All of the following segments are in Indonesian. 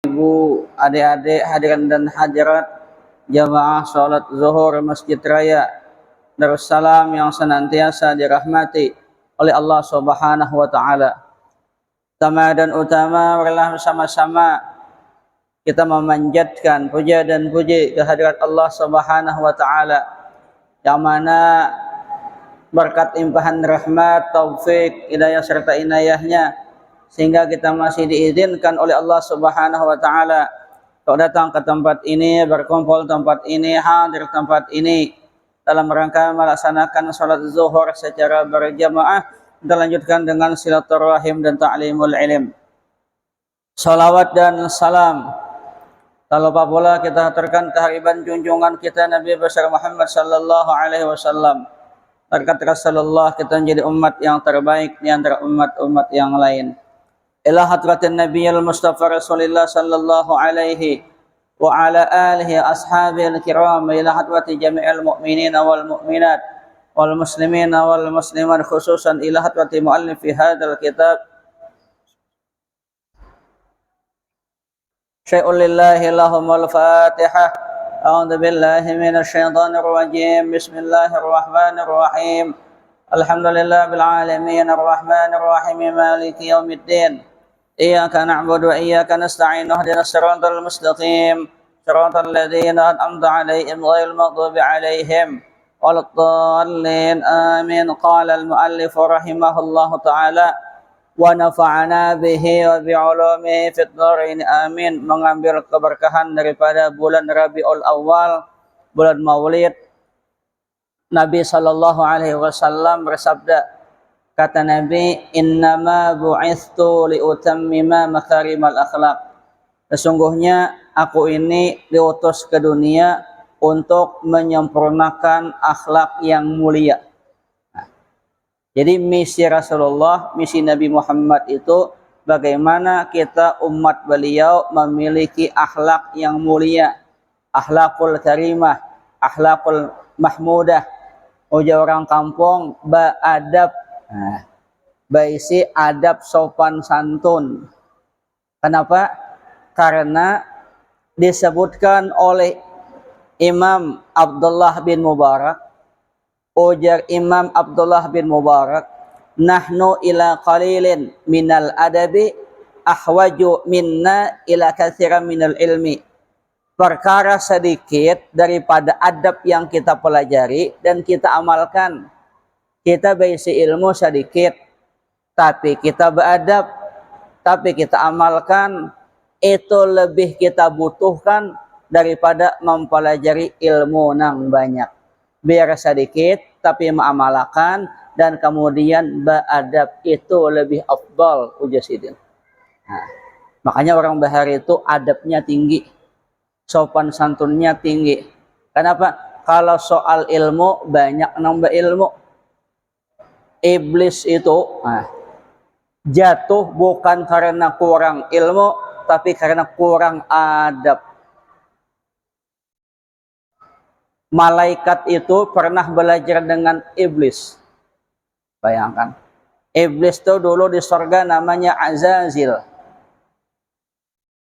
Ibu, adik-adik, hadirin dan hadirat jamaah salat zuhur Masjid Raya Darussalam yang senantiasa dirahmati oleh Allah Subhanahu wa taala. Pertama dan utama, marilah bersama-sama kita memanjatkan puja dan puji kehadirat Allah Subhanahu wa taala, yang mana berkat limpahan rahmat, taufik, hidayah serta inayahnya sehingga kita masih diizinkan oleh Allah Subhanahu wa taala untuk datang ke tempat ini, berkumpul tempat ini, hadir tempat ini dalam rangka melaksanakan salat zuhur secara berjamaah, kita lanjutkan dengan silaturahim dan ta'limul ilm. Salawat dan salam tak lupa pula kita aturkan kehadiran junjungan kita Nabi besar Muhammad sallallahu alaihi wasallam. Berkat Rasulullah kita menjadi umat yang terbaik di antara umat-umat yang lain. Ila hadratin Nabiyil Mustafa Rasulullah sallallahu alaihi wa ala alihi ashabil kiram, ila hadrati jami'il mu'minin wal mu'minat wal muslimin wal muslimat, khususan ila hadrati muallifi hadzal kitab syai'un lillahi lahumul fatihah. A'udzu billahi minasy syaithanir rajim. Bismillahir rahmanir rahim. Alhamdulillahil alamin arrahmanir rahim maliki yaumiddin. Iyyaka na'budu wa iyyaka nasta'in. Ihdinas siratal mustaqim. Siratal ladzina an'amta 'alaihim ghairil maghdubi 'alaihim waladdallin. Amin. Qala al-muallif rahimahullahu ta'ala wa nafa'ana bihi wa bi'ulumihi fid dharain amin. Mengambil keberkahan daripada bulan Rabiul Awal, bulan Maulid. Nabi sallallahu alaihi wasallam bersabda, kata Nabi, innama bu'ithtu liutammima makarimal akhlaq. Sesungguhnya aku ini diutus ke dunia untuk menyempurnakan akhlak yang mulia. Jadi misi Rasulullah, misi Nabi Muhammad itu bagaimana kita umat beliau memiliki akhlak yang mulia, akhlakul karimah, akhlakul mahmudah. Ujar orang kampung, beradab, baisi adab sopan santun. Kenapa? Karena disebutkan oleh Imam Abdullah bin Mubarak, ujar Imam Abdullah bin Mubarak, nahnu ila qalilin minal adabi ahwaju minna ila katsiran minal ilmi. Perkara sedikit daripada adab yang kita pelajari dan kita amalkan. Kita berisi ilmu sedikit, tapi kita beradab, tapi kita amalkan, itu lebih kita butuhkan daripada mempelajari ilmu nang banyak. Biar sedikit tapi mengamalkan dan kemudian beradab, itu lebih afdal, ujar sidin. Makanya orang Bahari itu adabnya tinggi, sopan santunnya tinggi. Kenapa? Kalau soal ilmu banyak nambah ilmu. Iblis itu jatuh bukan karena kurang ilmu, tapi karena kurang adab. Malaikat itu pernah belajar dengan iblis. Bayangkan, iblis itu dulu di surga namanya Azazil.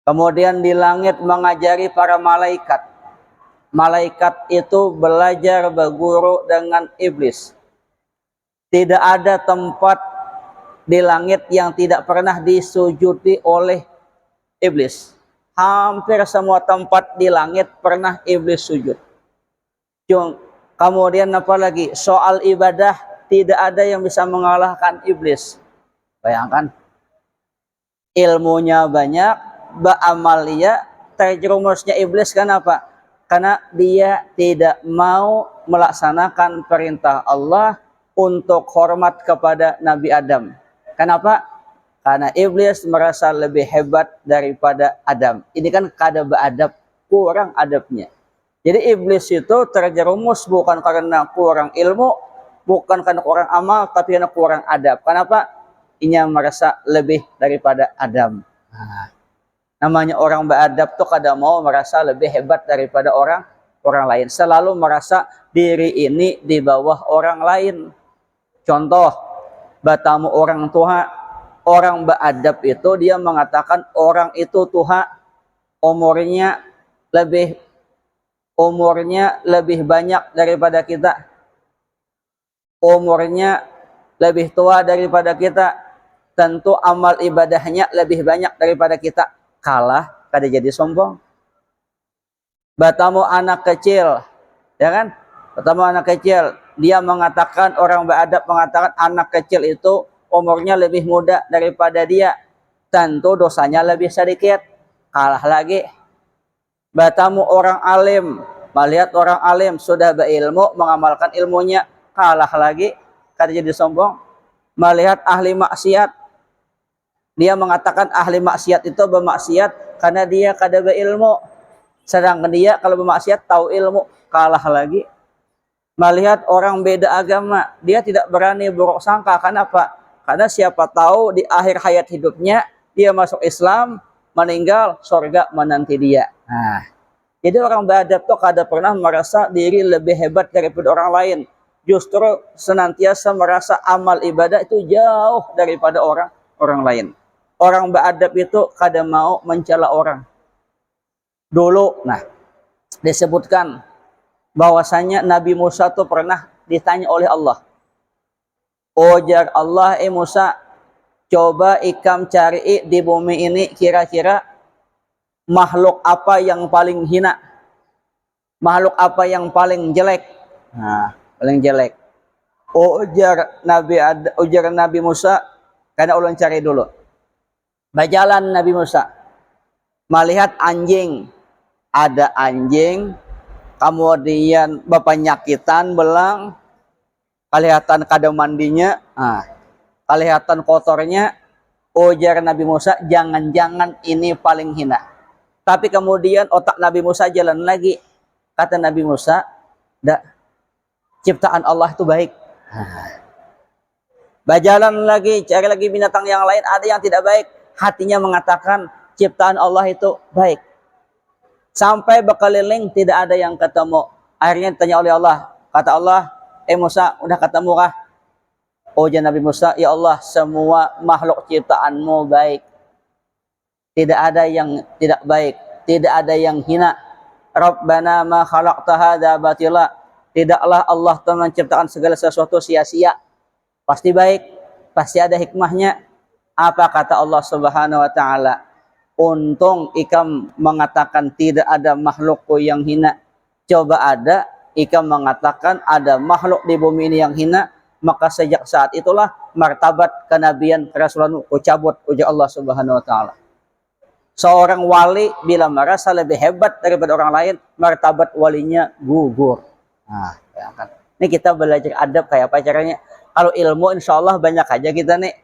Kemudian di langit mengajari para malaikat. Malaikat itu belajar berguru dengan iblis. Tidak ada tempat di langit yang tidak pernah disujudi oleh iblis. Hampir semua tempat di langit pernah iblis sujud. Kemudian apalagi soal ibadah, tidak ada yang bisa mengalahkan iblis. Bayangkan, ilmunya banyak, ba'amalia, terjerumusnya iblis. Kenapa? Karena dia tidak mau melaksanakan perintah Allah untuk hormat kepada Nabi Adam. Kenapa? Karena iblis merasa lebih hebat daripada Adam. Ini kan kada beadab, kurang adabnya. Jadi iblis itu terjerumus bukan karena kurang ilmu, bukan karena kurang amal, tapi karena kurang adab. Kenapa? Ia merasa lebih daripada Adam. Namanya orang beradab tuh kadang mau merasa lebih hebat daripada orang lain. Selalu merasa diri ini di bawah orang lain. Contoh, batamu orang tua, orang beradab itu dia mengatakan orang itu Tuhan. umurnya lebih banyak daripada kita, umurnya lebih tua daripada kita, tentu amal ibadahnya lebih banyak daripada kita, kalah kada jadi sombong. Batamu anak kecil, ya kan? Batamu anak kecil, dia mengatakan, orang beradab mengatakan anak kecil itu umurnya lebih muda daripada dia, tentu dosanya lebih sedikit, kalah lagi. Batamu orang alim, melihat orang alim sudah berilmu, mengamalkan ilmunya, kalah lagi, kada jadi sombong. Melihat ahli maksiat, dia mengatakan ahli maksiat itu bermaksiat karena dia kada berilmu, sedangkan dia kalau bermaksiat tahu ilmu, kalah lagi. Melihat orang beda agama, dia tidak berani buruk sangka. Kenapa? Karena siapa tahu di akhir hayat hidupnya dia masuk Islam, meninggal, surga menanti dia. Nah, jadi orang beradab tuh kada pernah merasa diri lebih hebat daripada orang lain. Justru senantiasa merasa amal ibadah itu jauh daripada orang lain. Orang beradab itu kada mau mencela orang. Dulu, disebutkan bahwasanya Nabi Musa tuh pernah ditanya oleh Allah. Ujar Allah, Musa, coba ikam cari di bumi ini kira-kira makhluk apa yang paling hina, makhluk apa yang paling jelek. Nah, paling jelek. Ujar Nabi Musa, karena ulun cari dulu. Berjalan Nabi Musa, melihat anjing, ada anjing, kemudian berpenyakitan belang, kelihatan kada mandinya, kelihatan kotornya. Ujar Nabi Musa, jangan-jangan ini paling hina. Tapi kemudian otak Nabi Musa jalan lagi. Kata Nabi Musa, ciptaan Allah itu baik. Berjalan lagi, cari lagi binatang yang lain, ada yang tidak baik. Hatinya mengatakan ciptaan Allah itu baik. Sampai berkeliling tidak ada yang ketemu. Akhirnya ditanya oleh Allah. Kata Allah, Musa, udah ketemu kah? Ujar Nabi Musa, ya Allah, semua makhluk ciptaanmu baik. Tidak ada yang tidak baik, tidak ada yang hina. Rabbana ma khalaqta hadza batila. Tidaklah Allah telah menciptakan segala sesuatu sia-sia. Pasti baik, pasti ada hikmahnya. Apa kata Allah Subhanahu wa taala? Untung ikam mengatakan tidak ada makhlukku yang hina. Coba ada, ikam mengatakan ada makhluk di bumi ini yang hina, maka sejak saat itulah martabat kenabian kerasulan ku cabut, ujar Allah Subhanahu wa taala. Seorang wali bila merasa lebih hebat daripada orang lain, martabat walinya gugur. Nah, bayangkan. Ini kita belajar adab kayak apa caranya. Kalau ilmu insya Allah banyak aja kita nih.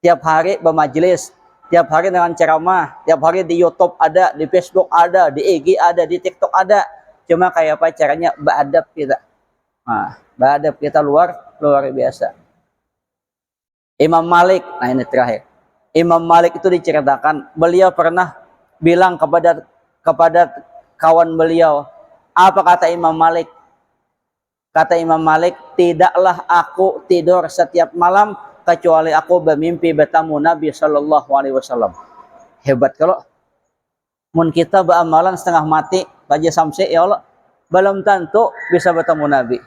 Tiap hari bermajelis, tiap hari dengan ceramah, tiap hari di YouTube ada, di Facebook ada, di IG ada, di TikTok ada. Cuma kayak apa caranya beradab kita. Nah, beradab kita luar biasa. Imam Malik, nah ini terakhir. Imam Malik itu diceritakan, beliau pernah bilang kepada kawan beliau, apa kata Imam Malik? Kata Imam Malik, tidaklah aku tidur setiap malam kecuali aku bermimpi bertemu Nabi Shallallahu Alaihi Wasallam. Hebat kalau mun kita beramalan setengah mati, Raja Samsi, ya Allah, belum tentu bisa bertemu Nabi.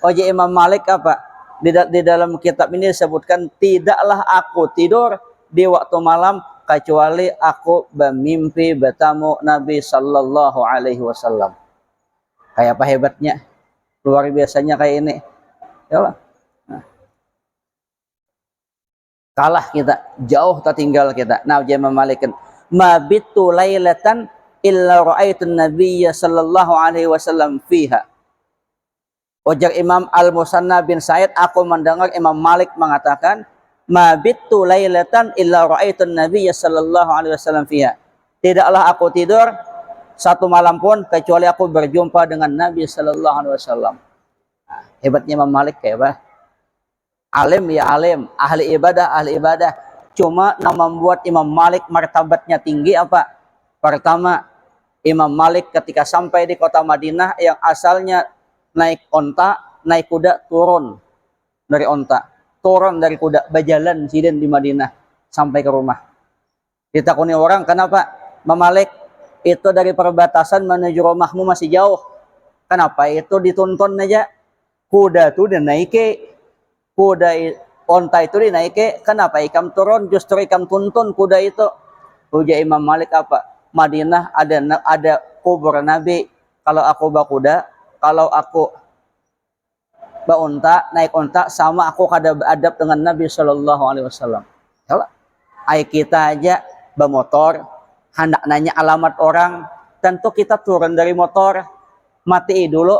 Oje Imam Malik apa? Di dalam kitab ini disebutkan, tidaklah aku tidur di waktu malam kecuali aku bermimpi bertemu Nabi Shallallahu Alaihi Wasallam. Kayak apa hebatnya? Luar biasanya kayak ini. Ya Allah. Kalah kita, jauh tertinggal kita. Nah, Imam Malik, mabitu lailatan illa ra'aitun nabiyya sallallahu alaihi wasallam fiha. Ujar Imam Al-Musanna bin Said, aku mendengar Imam Malik mengatakan, mabitu lailatan illa ra'aitun nabiyya sallallahu alaihi wasallam fiha. Tidaklah aku tidur satu malam pun kecuali aku berjumpa dengan Nabi sallallahu alaihi wasallam. Nah, hebatnya Imam Malik kayak apa? Alim ya alim, ahli ibadah. Cuma yang membuat Imam Malik martabatnya tinggi apa? Pertama, Imam Malik ketika sampai di kota Madinah yang asalnya naik onta, naik kuda, turun dari onta, turun dari kuda, berjalan sidin di Madinah sampai ke rumah. Ditakuni orang, kenapa? Imam Malik, itu dari perbatasan menuju rumahmu masih jauh. Kenapa? Itu dituntun aja. Kuda itu dinaiki. Onta itu dinaiki. Kenapa? Ikam turun, justru ikam tuntun kuda itu. Ujar Imam Malik apa? Madinah ada kubur Nabi. Kalau aku berkuda, kalau aku unta, naik unta, sama aku kada beradab dengan Nabi Shallallahu Alaihi Wasallam. Ay kita aja bermotor, hendak nanya alamat orang, tentu kita turun dari motor, mati dulu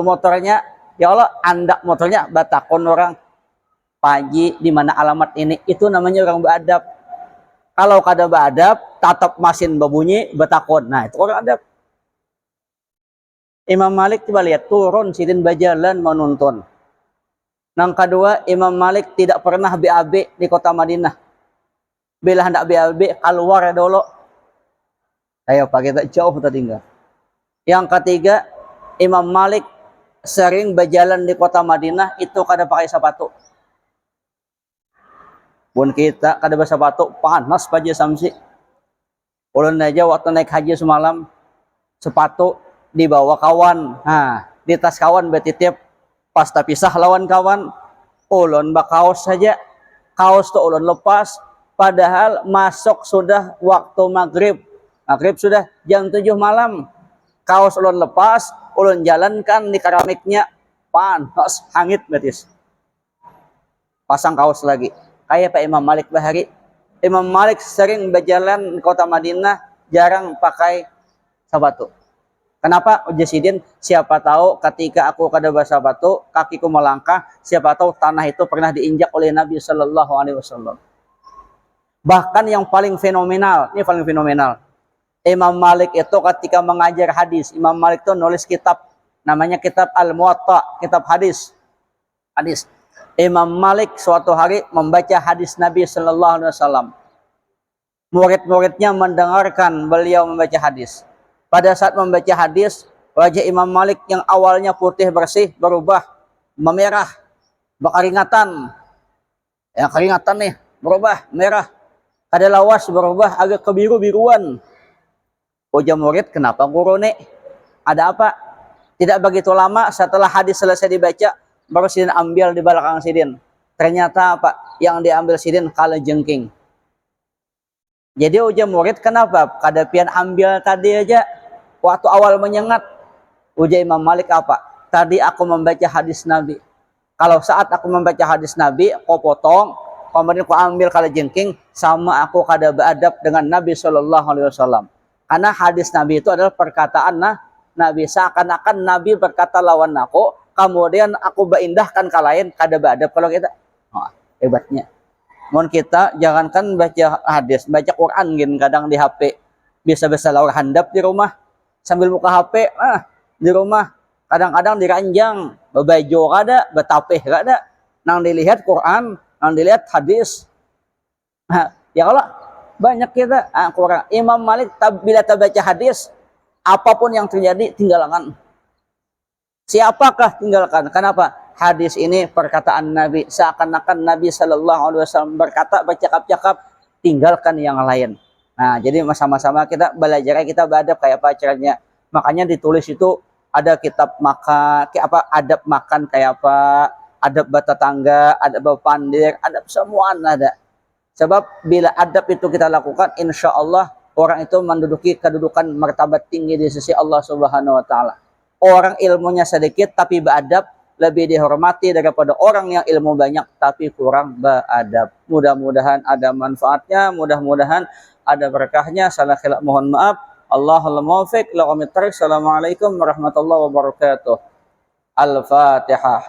motornya. Ya Allah, andak motornya, batakon orang, Paji di mana alamat ini, itu namanya orang beradab. Kalau kada beradab, tatap mesin berbunyi, batakon. Nah, itu orang adab. Imam Malik coba lihat, turun sidin berjalan menuntun. Yang kedua, Imam Malik tidak pernah BAB di kota Madinah. Bila hendak BAB, keluar dulu. Ayo Pak, kita jauh kita tinggal. Yang ketiga, Imam Malik sering berjalan di kota Madinah, itu kada pakai sepatu. Pun kita kada bersepatu, panas Pak Samsi. Ulun aja waktu naik haji semalam, sepatu dibawa kawan. Nah, di tas kawan betitip, pas terpisah lawan kawan, ulun bakaos saja. Kaos tuh ulun lepas, padahal masuk sudah waktu maghrib. Maghrib sudah jam 7 malam. Kaos ulun lepas, ulun jalankan di keramiknya, panas, hangit betis. Pasang kaos lagi. Kayak Pak Imam Malik Bahari. Imam Malik sering berjalan di kota Madinah, jarang pakai sepatu. Kenapa? Ujasidin, siapa tahu ketika aku kada bersepatu, kakiku melangkah, siapa tahu tanah itu pernah diinjak oleh Nabi Shallallahu Alaihi Wasallam. Bahkan yang paling fenomenal, ini paling fenomenal. Imam Malik itu ketika mengajar hadis, Imam Malik itu nulis kitab, namanya kitab Al-Muwatta, kitab hadis. Imam Malik suatu hari membaca hadis Nabi Shallallahu Alaihi Wasallam. Murid-muridnya mendengarkan beliau membaca hadis. Pada saat membaca hadis, wajah Imam Malik yang awalnya putih bersih berubah memerah, berkeringatan. Ya, keringatan nih, berubah merah. Ada lawas berubah agak kebiru-biruan. Ujar murid, kenapa guru nih? Ada apa? Tidak begitu lama setelah hadis selesai dibaca, baru sidin ambil di belakang sidin. Ternyata apa? Yang diambil sidin kalajengking. Jadi ujar murid, kenapa? Kada pian ambil tadi aja. Waktu awal menyengat. Ujar Imam Malik apa? Tadi aku membaca hadis Nabi. Kalau saat aku membaca hadis Nabi, kau potong, kemudian kau ambil kalajengking, sama aku kada beradab dengan Nabi Shallallahu Alaihi Wasallam. Karena hadis Nabi itu adalah perkataan Nabi. Seakan-akan Nabi berkata lawan aku, kemudian aku berindahkan ke lain, kada beradab kalau kita. Oh, hebatnya. Mohon kita jangankan baca hadis, baca Quran gin kadang di HP. Bisa-bisa laur handap di rumah sambil buka HP, di rumah kadang-kadang diranjang, bebajo kada, betapeh kada, nang dilihat Quran, nang dilihat hadis. Ya Allah, banyak kita kurang. Imam Malik bila terbaca hadis, apapun yang terjadi tinggalkan. Siapakah tinggalkan? Kenapa? Hadis ini perkataan Nabi, seakan-akan Nabi Shallallahu Alaihi Wasallam berkata, bercakap-cakap, tinggalkan yang lain. Nah, jadi sama-sama kita belajar, kita beradab kayak apa caranya. Makanya ditulis itu ada kitab makan, kayak apa, adab makan kayak apa, adab bertetangga, adab berpandir, adab semua ada. Sebab bila adab itu kita lakukan, insya Allah orang itu menduduki kedudukan martabat tinggi di sisi Allah Subhanahu Wa Taala. Orang ilmunya sedikit tapi beradab lebih dihormati daripada orang yang ilmu banyak tapi kurang beradab. Mudah-mudahan ada manfaatnya, mudah-mudahan ada berkahnya. Salah khilaf mohon maaf. Allahumma muwaffiq ila aqwamit thariq. Assalamualaikum warahmatullahi wabarakatuh. Al-Fatihah.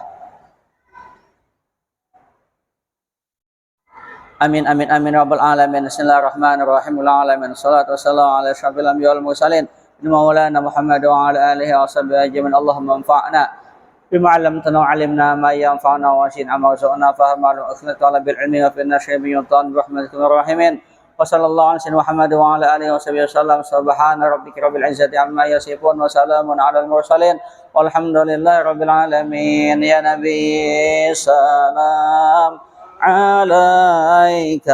Amin amin amin rabbal alamin. Bismillahirrahmanirrahim. Alamin. Shalatu wassalamu ala asyrafil anbiya'i wal mursalin. Maulana Muhammad wa ala alihi wa sahbihi ajmain. Allahumma anfa'na بما علمتنا وعلمنا ما ينفعنا واشهد عما رزقنا فهما واثنت على بالعلم وفي النشر بيطان برحمتك الراحمين وصلى الله على سيدنا محمد وعلى اله وصحبه وسلم سبحان ربك رب العزه عما يصفون وسلام على المرسلين والحمد لله رب العالمين يا نبي سلام عليك